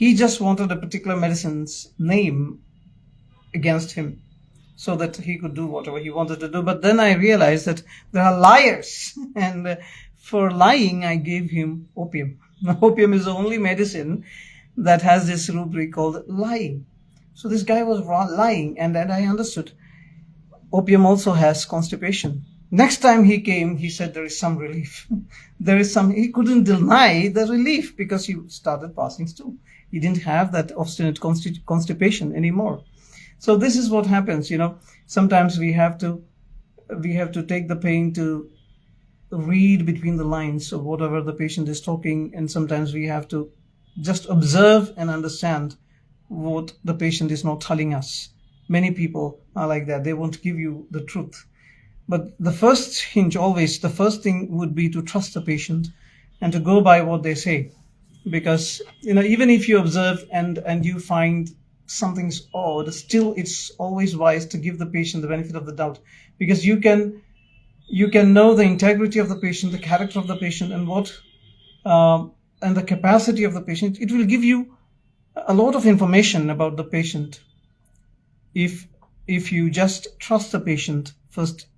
He just wanted a particular medicine's name against him so that he could do whatever he wanted to do. But then I realized that there are liars, and for lying, I gave him opium. Opium is the only medicine that has this rubric called lying. So this guy was lying, and then I understood. Opium also has constipation. Next time he came, he said there is some relief. He couldn't deny the relief because he started passing stool. He didn't have that obstinate constipation anymore. So this is what happens, sometimes we have to take the pain to read between the lines of whatever the patient is talking, and sometimes we have to just observe and understand what the patient is not telling us. Many people are like that. They won't give you the truth. But the first thing would be to trust the patient and to go by what they say. Because, even if you observe and you find something's odd, still it's always wise to give the patient the benefit of the doubt. Because you can know the integrity of the patient, the character of the patient, and and the capacity of the patient. It will give you a lot of information about the patient if you just trust the patient first.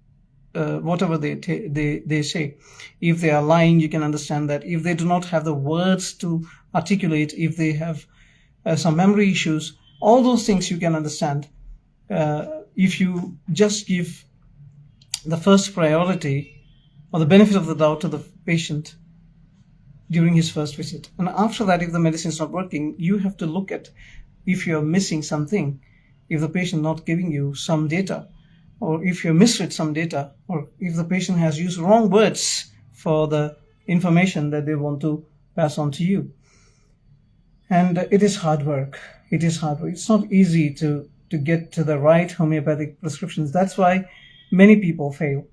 Whatever they say. If they are lying, you can understand that. If they do not have the words to articulate, if they have some memory issues, all those things you can understand. If you just give the first priority or the benefit of the doubt to the patient during his first visit. And after that, if the medicine is not working, you have to look at if you're missing something, if the patient not giving you some data, or if you misread some data, or if the patient has used wrong words for the information that they want to pass on to you. And it is hard work. It's not easy to get to the right homeopathic prescriptions. That's why many people fail.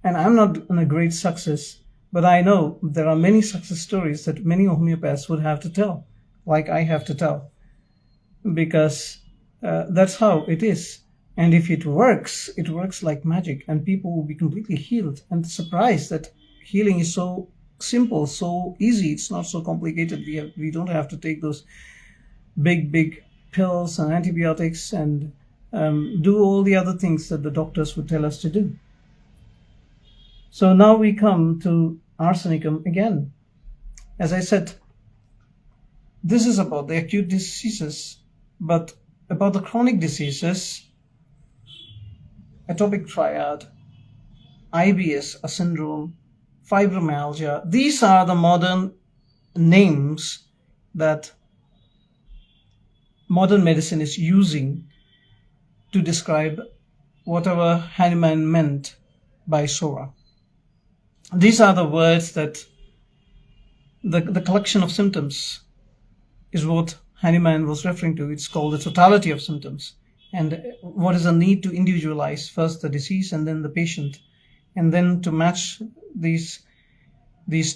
And I'm not a great success, but I know there are many success stories that many homeopaths would have to tell, like I have to tell, because that's how it is. And if it works like magic, and people will be completely healed and surprised that healing is so simple, so easy. It's not so complicated. We don't have to take those big pills and antibiotics and do all the other things that the doctors would tell us to do. So now we come to arsenicum again. As I said, this is about the acute diseases, but about the chronic diseases, atopic triad, IBS, a syndrome, fibromyalgia. These are the modern names that modern medicine is using to describe whatever Hahnemann meant by SORA. These are the words that the collection of symptoms is what Hahnemann was referring to. It's called the totality of symptoms. And what is the need to individualize first the disease and then the patient, and then to match these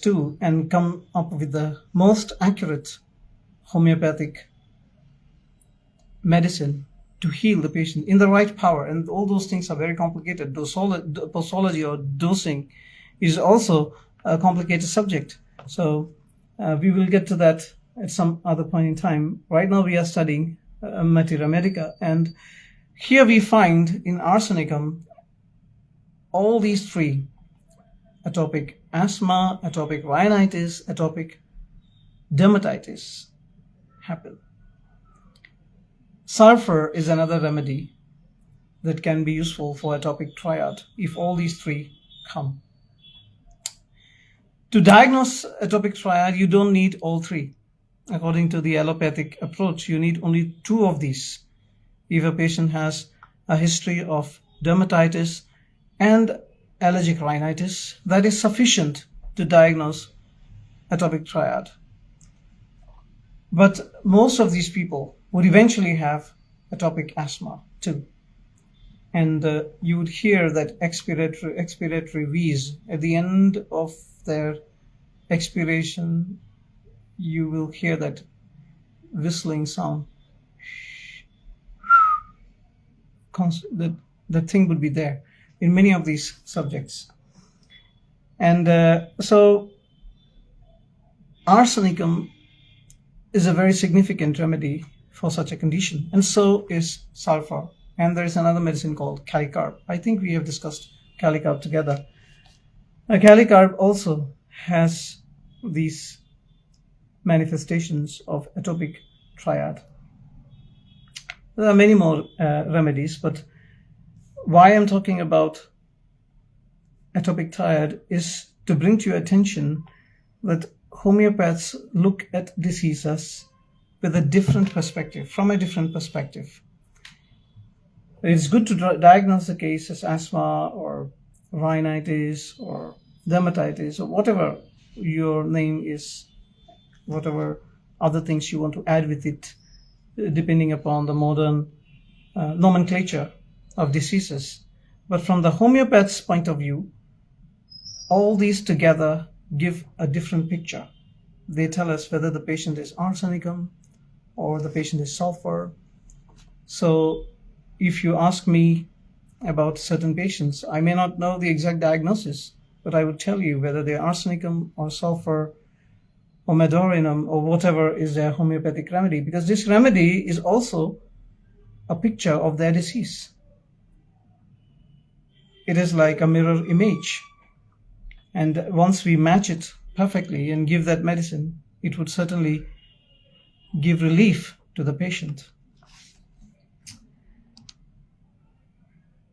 two and come up with the most accurate homeopathic medicine to heal the patient in the right power. And all those things are very complicated. Posology or dosing is also a complicated subject. So we will get to that at some other point in time. Right now we are studying Materia, Medica, and here we find in arsenicum all these three: atopic asthma, atopic rhinitis, atopic dermatitis happen. Sulfur is another remedy that can be useful for atopic triad if all these three come. To diagnose atopic triad, you don't need all three. According to the allopathic approach, you need only two of these. If a patient has a history of dermatitis and allergic rhinitis, that is sufficient to diagnose atopic triad. But most of these people would eventually have atopic asthma too. And you would hear that expiratory wheeze at the end of their expiration. You will hear that whistling sound. That thing would be there in many of these subjects. And so arsenicum is a very significant remedy for such a condition, and so is sulfur. And there is another medicine called calicarb. I think we have discussed calicarb together. Calicarb also has these manifestations of atopic triad. There are many more remedies, but why I'm talking about atopic triad is to bring to your attention that homeopaths look at diseases with a different perspective, from a different perspective. It's good to diagnose the case as asthma or rhinitis or dermatitis or whatever your name is, whatever other things you want to add with it, depending upon the modern nomenclature of diseases. But from the homeopath's point of view, all these together give a different picture. They tell us whether the patient is arsenicum or the patient is sulfur. So if you ask me about certain patients, I may not know the exact diagnosis, but I would tell you whether they're arsenicum or sulfur or medorinum or whatever is their homeopathic remedy, because this remedy is also a picture of their disease. It is like a mirror image. And once we match it perfectly and give that medicine, it would certainly give relief to the patient.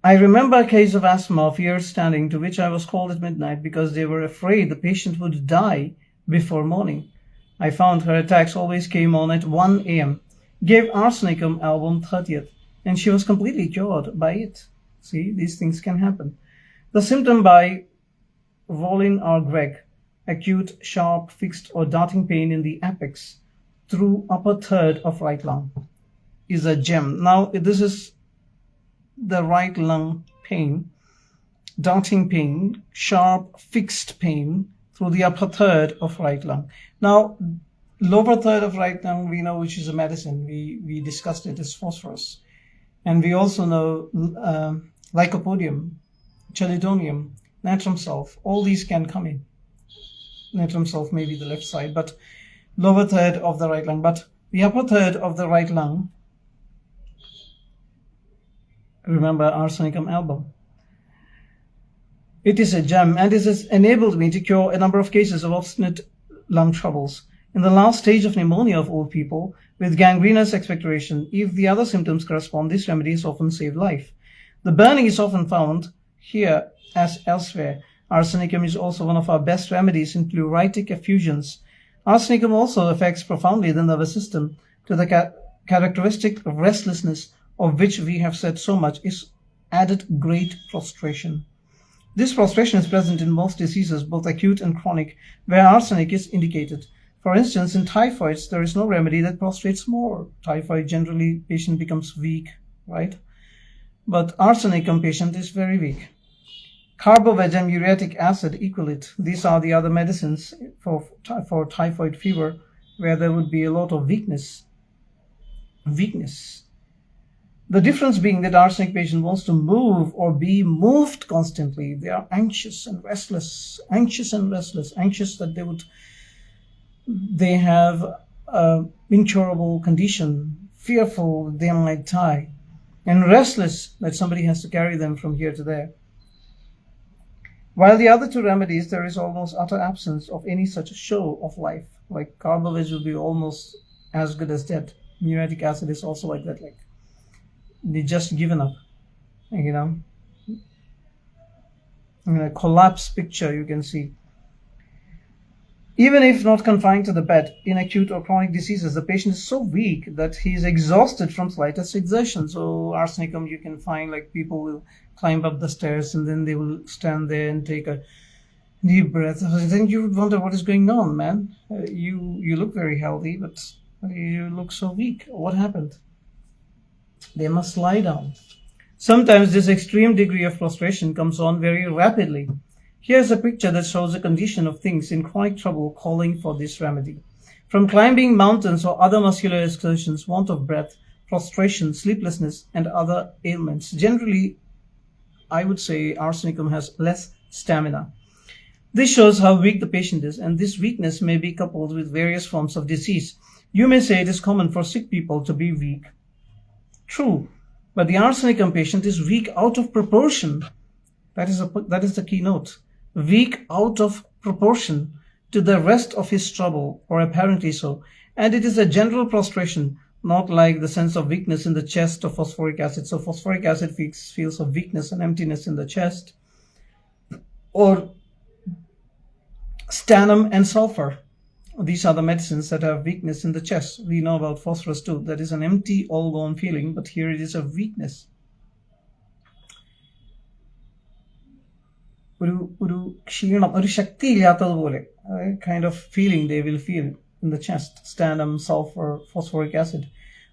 I remember a case of asthma of years standing to which I was called at midnight because they were afraid the patient would die before morning. I found her attacks always came on at 1 a.m. Gave Arsenicum album 30th, and she was completely cured by it. See, these things can happen. The symptom by Volin R. Gregg, acute, sharp, fixed or darting pain in the apex through upper third of right lung, is a gem. Now, this is the right lung pain, darting pain, sharp, fixed pain through the upper third of right lung. Now, lower third of right lung, we know which is a medicine. We discussed it as phosphorus. And we also know lycopodium, chelidonium, natrum sulph, all these can come in. Natrum sulph may be the left side, but lower third of the right lung. But the upper third of the right lung, remember Arsenicum album. It is a gem, and it has enabled me to cure a number of cases of obstinate lung troubles. In the last stage of pneumonia of old people with gangrenous expectoration, if the other symptoms correspond, this remedy has often saved life. The burning is often found here as elsewhere. Arsenicum is also one of our best remedies in pleuritic effusions. Arsenicum also affects profoundly the nervous system to the characteristic restlessness of which we have said so much is added great prostration. This prostration is present in most diseases, both acute and chronic, where arsenic is indicated. For instance, in typhoids, there is no remedy that prostrates more. Typhoid, generally, patient becomes weak, right? But arsenicum patient is very weak. Carbovegem, uriatic acid, equolate. These are the other medicines for typhoid fever, where there would be a lot of weakness. The difference being that arsenic patient wants to move or be moved constantly. They are anxious and restless, anxious that they have an incurable condition, fearful they might die, and restless that somebody has to carry them from here to there. While the other two remedies, there is almost utter absence of any such show of life. Like carboveg will be almost as good as dead. Muriatic acid is also like that, like they just given up, you know. In a collapse picture you can see. Even if not confined to the bed, in acute or chronic diseases, the patient is so weak that he is exhausted from slightest exertion. So arsenicum, you can find like people will climb up the stairs and then they will stand there and take a deep breath. Then you would wonder what is going on, man. You look very healthy, but you look so weak. What happened? They must lie down. Sometimes this extreme degree of prostration comes on very rapidly. Here's a picture that shows a condition of things in chronic trouble calling for this remedy. From climbing mountains or other muscular exertions, want of breath, prostration, sleeplessness, and other ailments. Generally, I would say arsenicum has less stamina. This shows how weak the patient is, and this weakness may be coupled with various forms of disease. You may say it is common for sick people to be weak. True, but the arsenicum patient is weak out of proportion. That is the keynote. Weak out of proportion to the rest of his trouble, or apparently so. And it is a general prostration, not like the sense of weakness in the chest of phosphoric acid. So phosphoric acid feels of weakness and emptiness in the chest. Or stannum and sulfur. These are the medicines that have weakness in the chest. We know about phosphorus too. That is an empty, all-gone feeling, but here it is a weakness. ഒരു ക്ഷീണം, ഒരു ശക്തി ഇല്ലാത്തതുപോലെ, kind of feeling they will feel in the chest. Stannum, sulfur, phosphoric acid.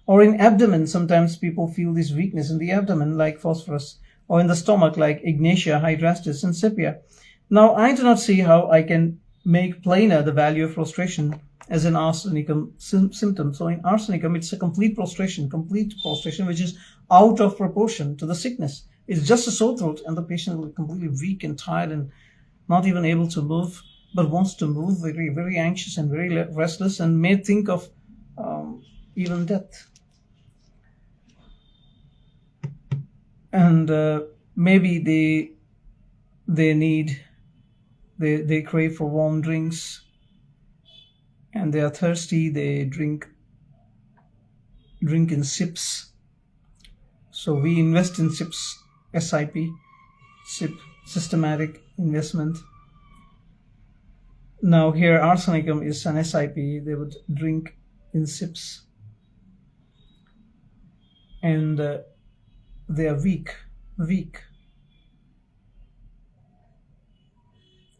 Or in abdomen, sometimes people feel this weakness in the abdomen like phosphorus, or in the stomach like ignatia, hydrastis, and sepia. Now, I do not see how I can make plainer the value of prostration as an arsenicum symptom. So in arsenicum, it's a complete prostration which is out of proportion to the sickness. It's just a sore throat, and the patient will be completely weak and tired and not even able to move, but wants to move, very, very anxious and very restless, and may think of even death. And maybe they crave for warm drinks, and they are thirsty. They drink in sips. So we invest in sips, SIP, systematic investment. Now here arsenicum is an SIP. They would drink in sips, and they are weak,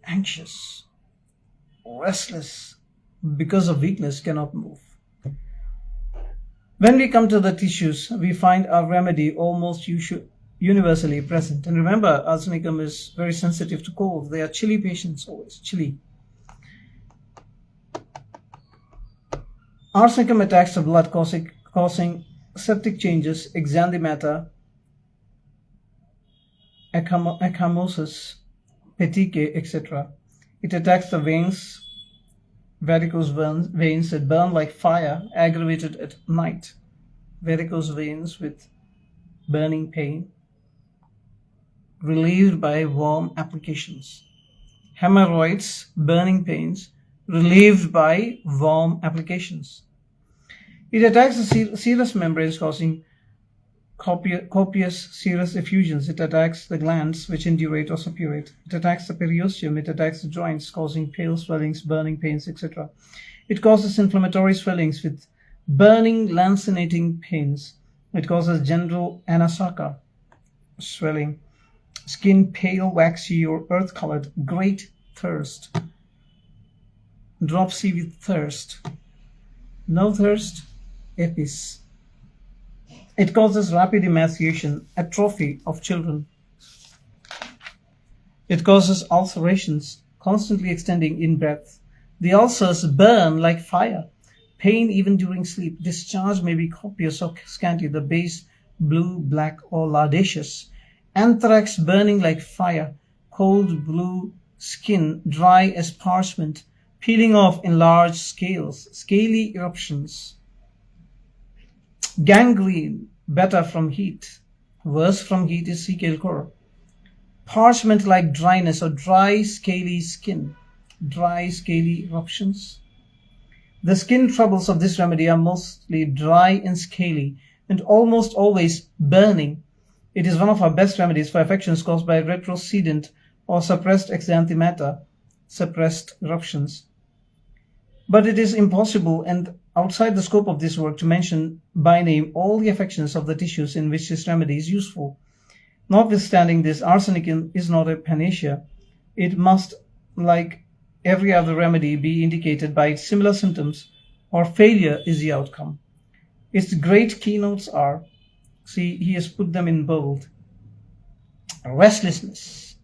anxious, restless, because of weakness cannot move. When we come to the tissues, we find our remedy almost universally present. And remember, arsenicum is very sensitive to cold. They are chilly patients, always chilly. Arsenicum attacks the blood, causing septic changes, exanthemata, ecchymosis, petechiae, etc. It attacks the veins, varicose veins that burn like fire, aggravated at night. Varicose veins with burning pain, relieved by warm applications. Hemorrhoids, burning pains, relieved by warm applications. It attacks the serous membranes, causing copious serous effusions. It attacks the glands, which indurate or suppurate. It attacks the periosteum. It attacks the joints, causing pale swellings, burning pains, etc. It causes inflammatory swellings with burning, lancinating pains. It causes general anasaka, swelling, skin pale, waxy, or earth-colored, great thirst, dropsy with thirst, no thirst, epis. It causes rapid emaciation, atrophy of children. It causes ulcerations, constantly extending in breadth. The ulcers burn like fire, pain even during sleep. Discharge may be copious or scanty, the base blue, black, or laudaceous. Anthrax burning like fire, cold blue skin dry as parchment, peeling off in large scales, scaly eruptions. Gangrene, better from heat. Worse from heat is cecal core. Parchment-like dryness or dry, scaly skin, dry, scaly eruptions. The skin troubles of this remedy are mostly dry and scaly, and almost always burning. It is one of our best remedies for affections caused by retrocedent or suppressed exanthemata, suppressed eruptions. But it is impossible and outside the scope of this work to mention by name all the affections of the tissues in which this remedy is useful. Notwithstanding this, arsenicum is not a panacea. It must, like every other remedy, be indicated by its similar symptoms, or failure is the outcome. Its great keynotes are, see, he has put them in bold: restlessness,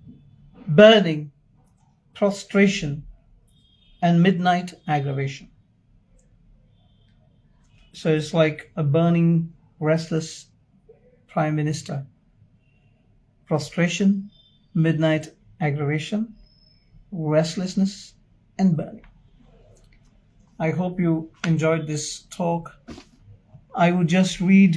burning, prostration, and midnight aggravation. So it's like a burning, restless prime minister. Prostration, midnight aggravation, restlessness, and burning. I hope you enjoyed this talk. I would just read